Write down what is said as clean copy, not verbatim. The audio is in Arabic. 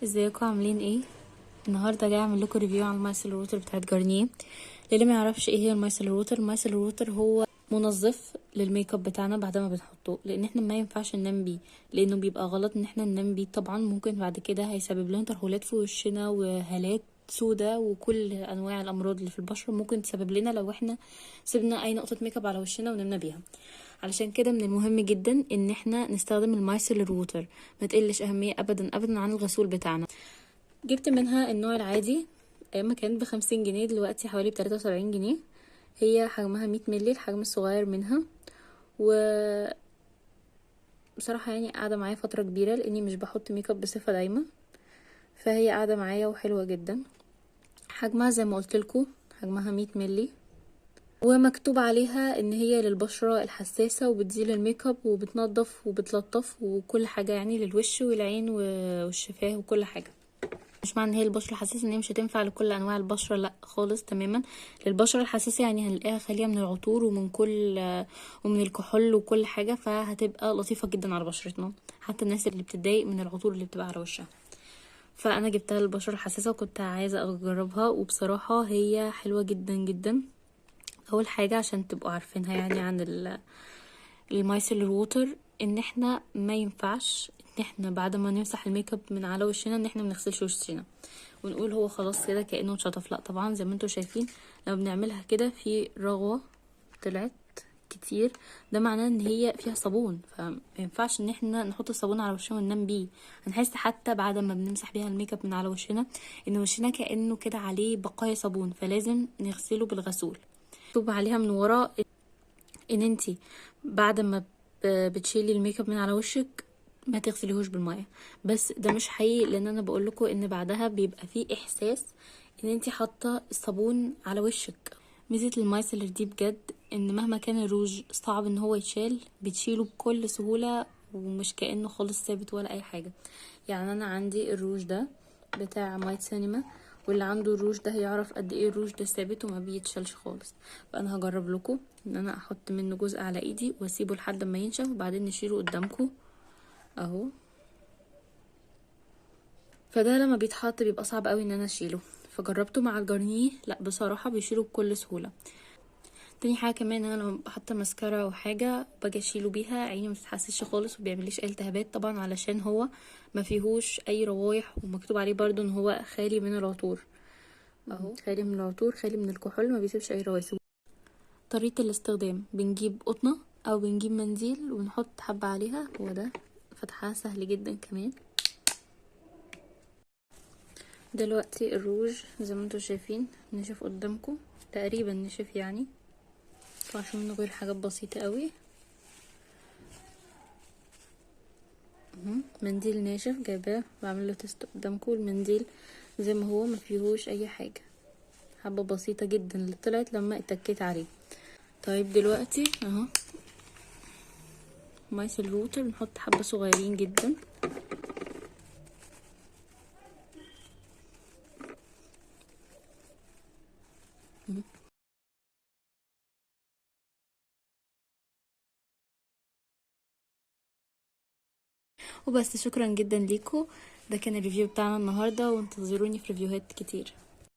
ازيكم عاملين ايه؟ النهارده جاي اعمل لكم ريفيو عن المايسل روتر بتاعت جارنيه. للي ما يعرفش ايه هي المايسل روتر هو منظف للميك اب بتاعنا بعد ما بنحطه، لان احنا ما ينفعش ننام بيه، لانه بيبقى غلط ان احنا ننام بيه. طبعا ممكن بعد كده هيسبب لنا ترهلات في وشنا وهالات سودا وكل انواع الامراض اللي في البشره ممكن تسبب لنا لو احنا سيبنا اي نقطه ميك اب على وشنا ونمنا بيها. علشان كده من المهم جدا ان احنا نستخدم المايسل روتر، ما تقلش اهميه ابدا ابدا عن الغسول بتاعنا. جبت منها النوع العادي، ايام كانت ب50 جنيه، دلوقتي حوالي ب73 جنيه. هي حجمها 100 مللي، الحجم الصغير منها. و بصراحة يعني قاعدة معايا فترة كبيرة لاني مش بحط ميك اب بصفة دايمة، فهي قاعدة معايا وحلوة جدا. حجمها زي ما قلت لكم حجمها 100 مللي، ومكتوب عليها ان هي للبشرة الحساسة وبتزيل الميك اب وبتنظف وبتلطف وكل حاجة، يعني للوش والعين والشفاه وكل حاجة. مش معنى ان هي البشره الحساسه ان هي مش هتنفع لكل انواع البشره، لا خالص تماما. للبشره الحساسه يعني هنلاقيها خاليه من العطور ومن الكحول وكل حاجه، فهتبقى لطيفه جدا على بشرتنا، حتى الناس اللي بتتضايق من العطور اللي بتبقى على وشها. فانا جبتها للبشره الحساسه وكنت عايزه اجربها، وبصراحه هي حلوه جدا جدا. اول حاجه عشان تبقوا عارفينها يعني عن المايسل ووتر، ان احنا ما ينفعش ان احنا بعد ما نمسح الميك اب من على وشنا ان احنا منغسلش وشنا ونقول هو خلاص كده كأنه اتشطف. لا طبعا، زي ما انتوا شايفين لما بنعملها كده في رغوة طلعت كتير، ده معناه ان هي فيها صابون، فما ينفعش ان احنا نحط الصابون على وشنا وننام بيه. هنحس حتى بعد ما بنمسح بيها الميك اب من على وشنا ان وشنا كأنه كده عليه بقايا صابون، فلازم نغسله بالغسول. مكتوب عليها من ورا ان انتي بعد ما بتشيلي الميك اب من على وشك ما تغسليهوش بالميه، بس ده مش حقيقي، لان انا بقول لكم ان بعدها بيبقى فيه احساس ان انتي حاطه الصابون على وشك. ميزه المايسلر دي بجد ان مهما كان الروج صعب ان هو يتشال بتشيله بكل سهوله، ومش كانه خالص ثابت ولا اي حاجه. يعني انا عندي الروج ده بتاع مايت سينما، واللي عنده الروج ده هيعرف قد ايه الروج ده ثابت وما بيتشالش خالص. فانا هجرب لكم ان انا احط منه جزء على ايدي واسيبه لحد ما ينشف وبعدين نشيله قدامكم اهو. فده لما بيتحط بيبقى صعب قوي ان انا اشيله، فجربته مع الجرنيه، لا بصراحه بيشيله بكل سهوله. تاني حاجه كمان، انا لما بحط ماسكارا او حاجه باجي اشيله بيها عيني ما بتتحسش خالص وبيعمليش اي التهابات، طبعا علشان هو ما فيهوش اي روايح، ومكتوب عليه برضو ان هو خالي من العطور اهو، خالي من العطور خالي من الكحول، ما بيسيبش اي رواسب. طريقه الاستخدام، بنجيب قطنه او بنجيب منديل ونحط حبه عليها، هو ده فتحها سهل جدا كمان. دلوقتي الروج زي ما انتوا شايفين نشف قدامكم، تقريبا نشف يعني، عشان منه غير حاجات بسيطة قوي. منديل ناشف جايباه بعمل له تيست قدامكم، المنديل زي ما هو ما فيهوش اي حاجة، حبة بسيطة جدا اللي طلعت لما اتكيت عليه. طيب دلوقتي اهو مايسل روتر نحط حبة صغيرين جدا. وبس، شكرا جدا ليكم، ده كان الريفيو بتاعنا النهارده، وانتظروني في ريفيوهات كتير.